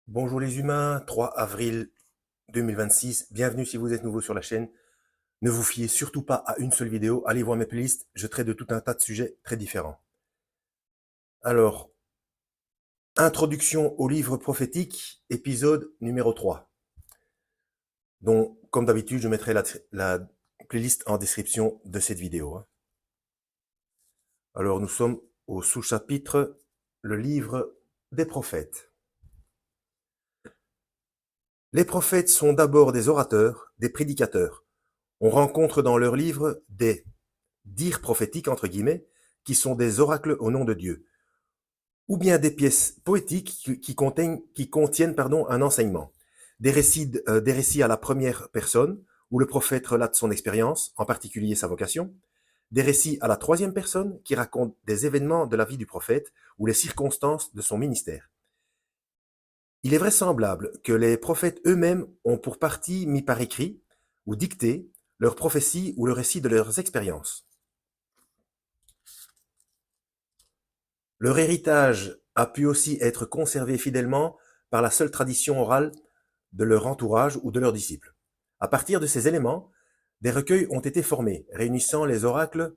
Bonjour les humains, 3 avril 2026, bienvenue si vous êtes nouveau sur la chaîne. Ne vous fiez surtout pas à une seule vidéo, allez voir mes playlists, je traite de tout un tas de sujets très différents. Alors, introduction au livre prophétique, épisode numéro 3, dont, comme d'habitude, je mettrai la playlist en description de cette vidéo. Alors, nous sommes au sous-chapitre, le livre des prophètes. Les prophètes sont d'abord des orateurs, des prédicateurs. On rencontre dans leurs livres des dires prophétiques, entre guillemets, qui sont des oracles au nom de Dieu, ou bien des pièces poétiques qui contiennent un enseignement, des récits à la première personne, où le prophète relate son expérience, en particulier sa vocation, des récits à la troisième personne qui racontent des événements de la vie du prophète ou les circonstances de son ministère. Il est vraisemblable que les prophètes eux-mêmes ont pour partie mis par écrit ou dicté leurs prophéties ou le récit de leurs expériences. Leur héritage a pu aussi être conservé fidèlement par la seule tradition orale de leur entourage ou de leurs disciples. À partir de ces éléments, des recueils ont été formés, réunissant les oracles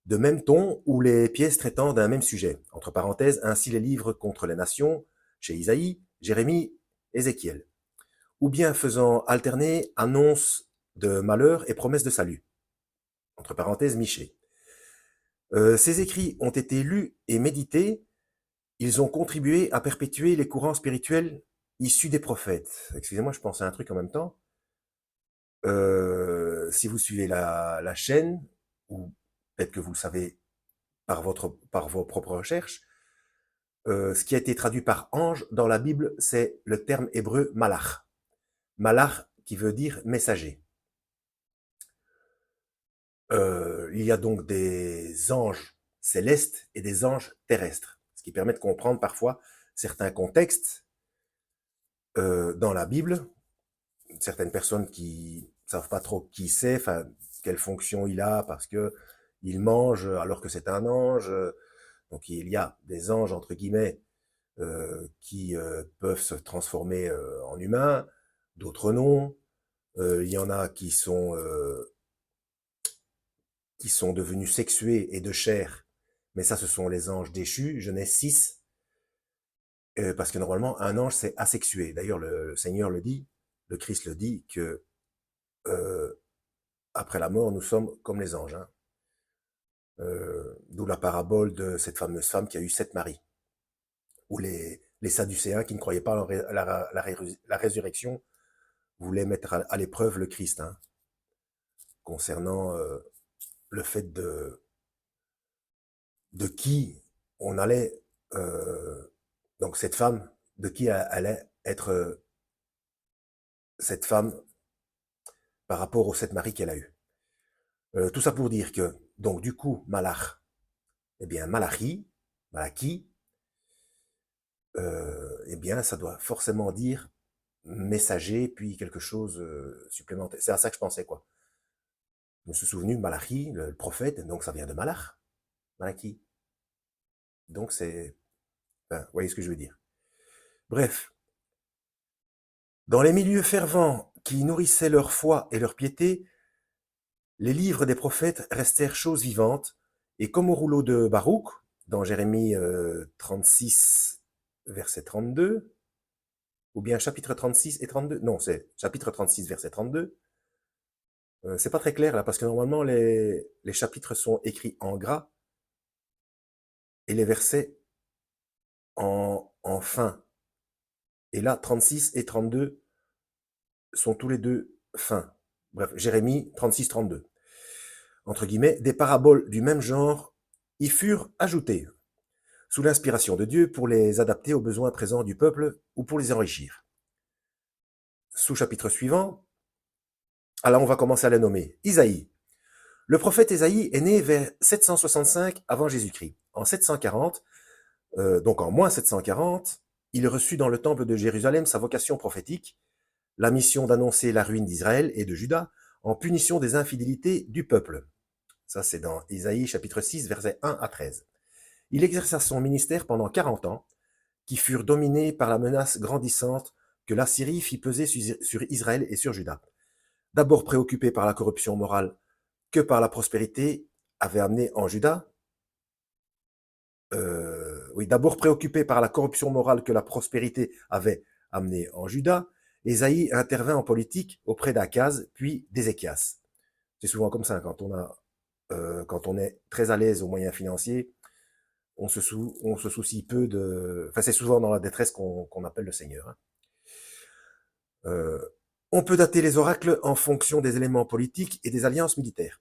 de même ton ou les pièces traitant d'un même sujet, entre parenthèses, ainsi les livres contre les nations, chez Isaïe, Jérémie, Ézéchiel, ou bien faisant alterner annonces de malheur et promesses de salut, entre parenthèses, Michée. Ces écrits ont été lus et médités. Ils ont contribué à perpétuer les courants spirituels issus des prophètes. Excusez-moi, je pense à un truc en même temps. Si vous suivez la chaîne, ou peut-être que vous le savez par vos propres recherches, ce qui a été traduit par ange dans la Bible, c'est le terme hébreu malach. Malach qui veut dire messager. Il y a donc des anges célestes et des anges terrestres, ce qui permet de comprendre parfois certains contextes dans la Bible, certaines personnes qui savent pas trop qui c'est, enfin quelle fonction il a parce que il mange alors que c'est un ange. Donc il y a des anges entre guillemets qui peuvent se transformer en humains, d'autres non. Il y en a qui sont devenus sexués et de chair, mais ça ce sont les anges déchus. Genèse 6. Parce que normalement un ange c'est asexué. D'ailleurs le Seigneur le dit, le Christ le dit que euh, après la mort, nous sommes comme les anges. Hein. D'où la parabole de cette fameuse femme qui a eu 7 maris. Ou les Sadducéens qui ne croyaient pas à la résurrection voulaient mettre à l'épreuve le Christ. Hein, concernant le fait de qui on allait... donc cette femme, de qui allait être cette femme par rapport aux 7 maris qu'elle a eus. Tout ça pour dire que, donc du coup, Malach, eh bien Malachi, eh bien, ça doit forcément dire messager, puis quelque chose supplémentaire. C'est à ça que je pensais, quoi. Je me suis souvenu, Malachi, le prophète, donc ça vient de Malach, Malachi. Donc c'est... Enfin, vous voyez ce que je veux dire. Bref, dans les milieux fervents qui nourrissaient leur foi et leur piété, les livres des prophètes restèrent choses vivantes, et comme au rouleau de Baruch, dans Jérémie 36, verset 32, ou bien chapitre 36 et 32, non, c'est chapitre 36, verset 32, c'est pas très clair là, parce que normalement les chapitres sont écrits en gras et les versets en fin. Et là, 36 et 32 sont tous les deux fins. Bref, Jérémie 36-32. Entre guillemets, des paraboles du même genre y furent ajoutées, sous l'inspiration de Dieu pour les adapter aux besoins présents du peuple ou pour les enrichir. Sous-chapitre suivant, alors on va commencer à les nommer. Isaïe. Le prophète Isaïe est né vers 765 avant Jésus-Christ. En 740, donc en moins 740, il reçut dans le temple de Jérusalem sa vocation prophétique, la mission d'annoncer la ruine d'Israël et de Juda en punition des infidélités du peuple. Ça, c'est dans Isaïe chapitre 6, versets 1 à 13. Il exerça son ministère pendant 40 ans, qui furent dominés par la menace grandissante que l'Assyrie fit peser sur Israël et sur Juda. D'abord préoccupés par la corruption morale que par la prospérité avait amené en Juda, d'abord préoccupé par la corruption morale que la prospérité avait amené en Juda, Ésaïe intervint en politique auprès d'Akaz, puis d'Ézéchias. C'est souvent comme ça, quand on est très à l'aise aux moyens financiers, on se soucie peu de... Enfin, c'est souvent dans la détresse qu'on appelle le Seigneur. Hein. On peut dater les oracles en fonction des éléments politiques et des alliances militaires.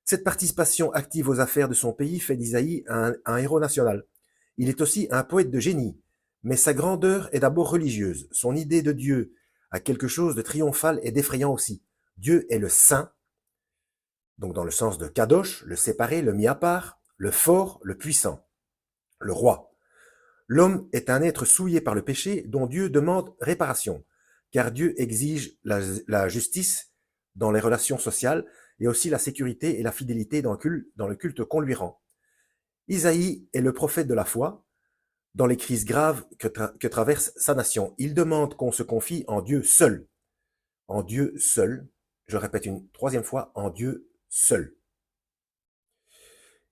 Cette participation active aux affaires de son pays fait d'Isaïe un héros national. Il est aussi un poète de génie, mais sa grandeur est d'abord religieuse. Son idée de Dieu a quelque chose de triomphal et d'effrayant aussi. Dieu est le saint, donc dans le sens de Kadosh, le séparé, le mis à part, le fort, le puissant, le roi. L'homme est un être souillé par le péché dont Dieu demande réparation, car Dieu exige la justice dans les relations sociales et aussi la sécurité et la fidélité dans le culte qu'on lui rend. Isaïe est le prophète de la foi dans les crises graves que traverse sa nation. Il demande qu'on se confie en Dieu seul. En Dieu seul. Je répète une troisième fois, en Dieu seul.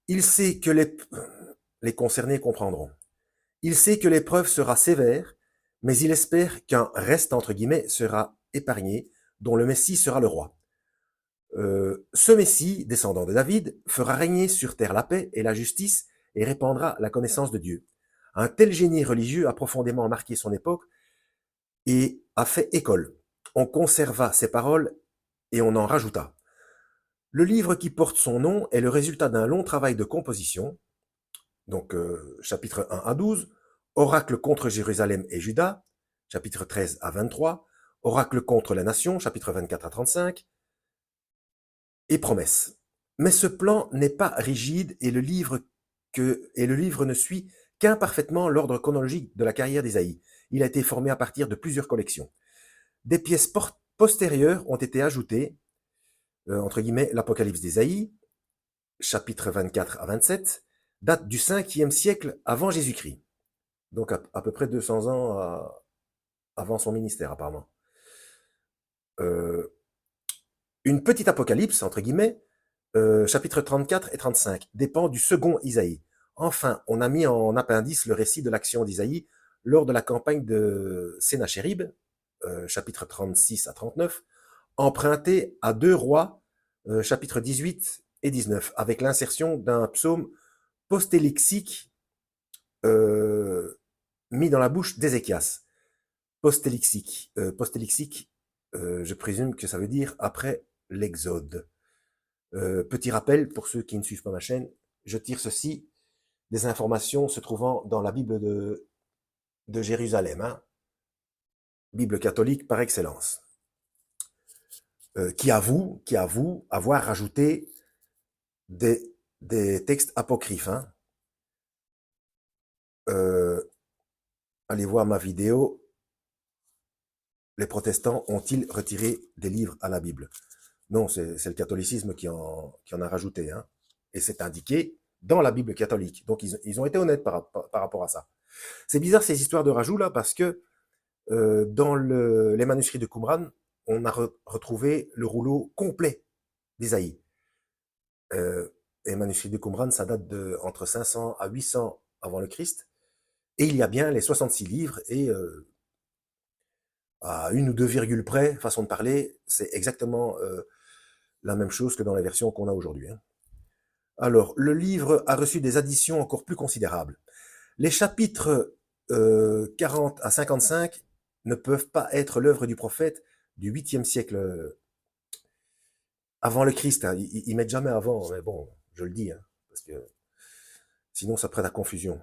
Il sait que les concernés comprendront. Il sait que l'épreuve sera sévère, mais il espère qu'un reste, entre guillemets, sera épargné, dont le Messie sera le roi. Ce Messie, descendant de David, fera régner sur terre la paix et la justice et répandra la connaissance de Dieu. Un tel génie religieux a profondément marqué son époque et a fait école. On conserva ses paroles et on en rajouta. Le livre qui porte son nom est le résultat d'un long travail de composition, donc chapitre 1 à 12, oracle contre Jérusalem et Juda, chapitre 13 à 23, oracle contre la nation, chapitre 24 à 35, et promesse. Mais ce plan n'est pas rigide et le livre ne suit qu'imparfaitement l'ordre chronologique de la carrière d'Ésaïe. Il a été formé à partir de plusieurs collections. Des pièces postérieures ont été ajoutées, entre guillemets, l'Apocalypse d'Ésaïe, chapitre 24 à 27, date du 5e siècle avant Jésus-Christ. Donc à peu près 200 ans avant son ministère, apparemment. Une petite apocalypse, entre guillemets, chapitres 34 et 35, dépend du second Isaïe. Enfin, on a mis en appendice le récit de l'action d'Isaïe lors de la campagne de Sénachérib, chapitres 36 à 39, emprunté à 2 rois, chapitres 18 et 19, avec l'insertion d'un psaume postélixique mis dans la bouche d'Ézéchias. Postélixique, je présume que ça veut dire après l'Exode. Petit rappel, pour ceux qui ne suivent pas ma chaîne, je tire ceci des informations se trouvant dans la Bible de Jérusalem, hein, Bible catholique par excellence, qui avoue avoir rajouté des textes apocryphes. Hein. Allez voir ma vidéo. Les protestants ont-ils retiré des livres à la Bible? Non, c'est le catholicisme qui en a rajouté. Hein. Et c'est indiqué dans la Bible catholique. Donc, ils ont été honnêtes par rapport à ça. C'est bizarre ces histoires de rajout là, parce que dans les manuscrits de Qumran, on a retrouvé le rouleau complet d'Ésaïe. Les manuscrits de Qumran, ça date de entre 500 à 800 avant le Christ. Et il y a bien les 66 livres et à une ou deux virgules près, façon de parler, c'est exactement la même chose que dans les versions qu'on a aujourd'hui. Hein. Alors, le livre a reçu des additions encore plus considérables. Les chapitres 40 à 55 ne peuvent pas être l'œuvre du prophète du 8e siècle avant le Christ. Hein. Ils mettent jamais avant, mais bon, je le dis, hein, parce que sinon ça prête à confusion.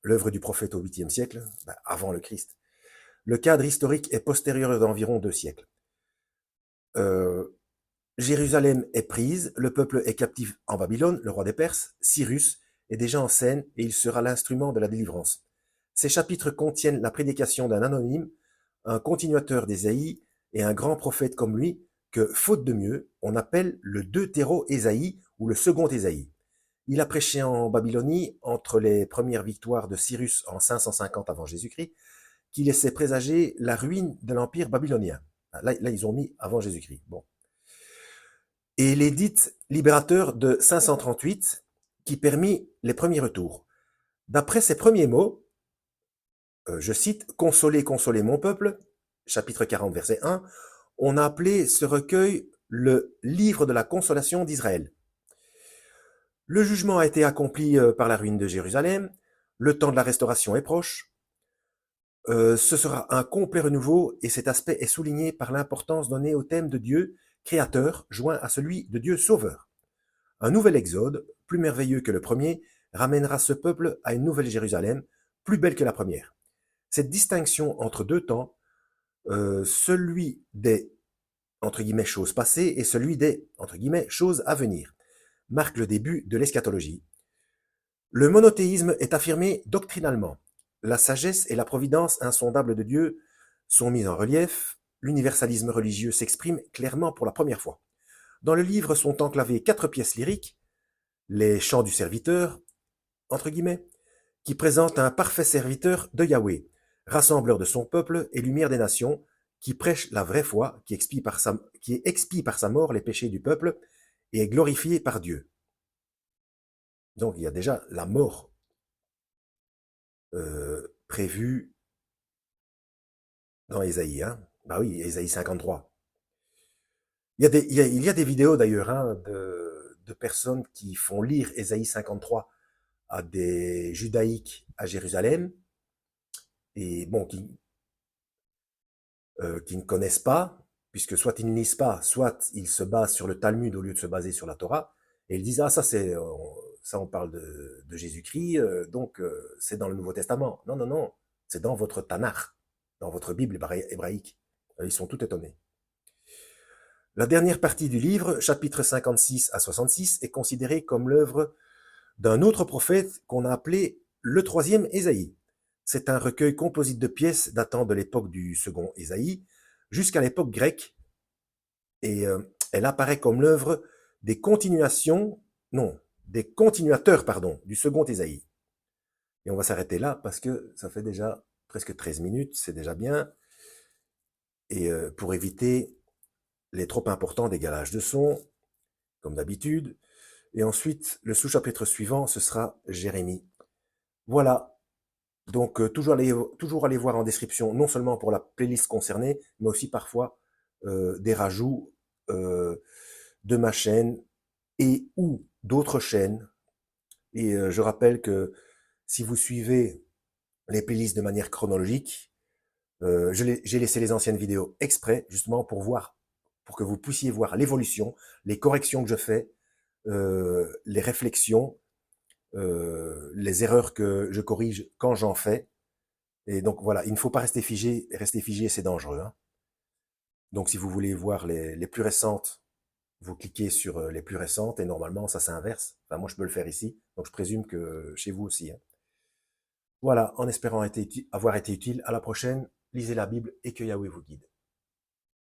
L'œuvre du prophète au 8e siècle, avant le Christ. Le cadre historique est postérieur d'environ 2 siècles. Jérusalem est prise, le peuple est captif en Babylone, le roi des Perses, Cyrus, est déjà en scène et il sera l'instrument de la délivrance. Ces chapitres contiennent la prédication d'un anonyme, un continuateur d'Ésaïe et un grand prophète comme lui, que, faute de mieux, on appelle le deutéro-Ésaïe ou le second Ésaïe. Il a prêché en Babylonie entre les premières victoires de Cyrus en 550 avant Jésus-Christ, qui laissait présager la ruine de l'empire babylonien. Là, ils ont mis avant Jésus-Christ. Bon. Et l'édit libérateur de 538 qui permit les premiers retours. D'après ses premiers mots, je cite, « Consolez, consolez mon peuple », chapitre 40, verset 1, on a appelé ce recueil le livre de la consolation d'Israël. Le jugement a été accompli par la ruine de Jérusalem, le temps de la restauration est proche, ce sera un complet renouveau et cet aspect est souligné par l'importance donnée au thème de Dieu créateur joint à celui de Dieu sauveur. Un nouvel exode, plus merveilleux que le premier, ramènera ce peuple à une nouvelle Jérusalem, plus belle que la première. Cette distinction entre deux temps, celui des entre guillemets choses passées et celui des entre guillemets choses à venir, marque le début de l'eschatologie. Le monothéisme est affirmé doctrinalement. La sagesse et la providence insondables de Dieu sont mises en relief. L'universalisme religieux s'exprime clairement pour la première fois. Dans le livre sont enclavées 4 pièces lyriques, les chants du serviteur, entre guillemets, qui présentent un parfait serviteur de Yahweh, rassembleur de son peuple et lumière des nations, qui prêche la vraie foi, qui expie par sa mort les péchés du peuple et est glorifié par Dieu. Donc il y a déjà la mort prévue dans Ésaïe. Hein. Bah oui, Ésaïe 53. Il y a des vidéos d'ailleurs hein, de personnes qui font lire Ésaïe 53 à des judaïques à Jérusalem, et bon, qui ne connaissent pas, puisque soit ils ne lisent pas, soit ils se basent sur le Talmud au lieu de se baser sur la Torah, et ils disent, ah ça c'est, ça on parle de Jésus-Christ, donc c'est dans le Nouveau Testament. Non, non, non, c'est dans votre Tanakh, dans votre Bible hébraïque. Ils sont tout étonnés. La dernière partie du livre, chapitres 56 à 66, est considérée comme l'œuvre d'un autre prophète qu'on a appelé le troisième Ésaïe. C'est un recueil composite de pièces datant de l'époque du second Ésaïe jusqu'à l'époque grecque, et elle apparaît comme l'œuvre des continuateurs du second Ésaïe. Et on va s'arrêter là parce que ça fait déjà presque 13 minutes, c'est déjà bien. Et pour éviter les trop importants dégalages de son, comme d'habitude. Et ensuite, le sous-chapitre suivant, ce sera Jérémie. Voilà. Donc, toujours aller voir en description, non seulement pour la playlist concernée, mais aussi parfois des rajouts de ma chaîne et ou d'autres chaînes. Et je rappelle que si vous suivez les playlists de manière chronologique, j'ai laissé les anciennes vidéos exprès, justement pour que vous puissiez voir l'évolution, les corrections que je fais, les réflexions, les erreurs que je corrige quand j'en fais. Et donc voilà, il ne faut pas rester figé. Rester figé, c'est dangereux. Hein. Donc si vous voulez voir les plus récentes, vous cliquez sur les plus récentes et normalement ça s'inverse. Enfin moi je peux le faire ici, donc je présume que chez vous aussi. Hein. Voilà, en espérant avoir été utile. À la prochaine, lisez la Bible et que Yahweh vous guide.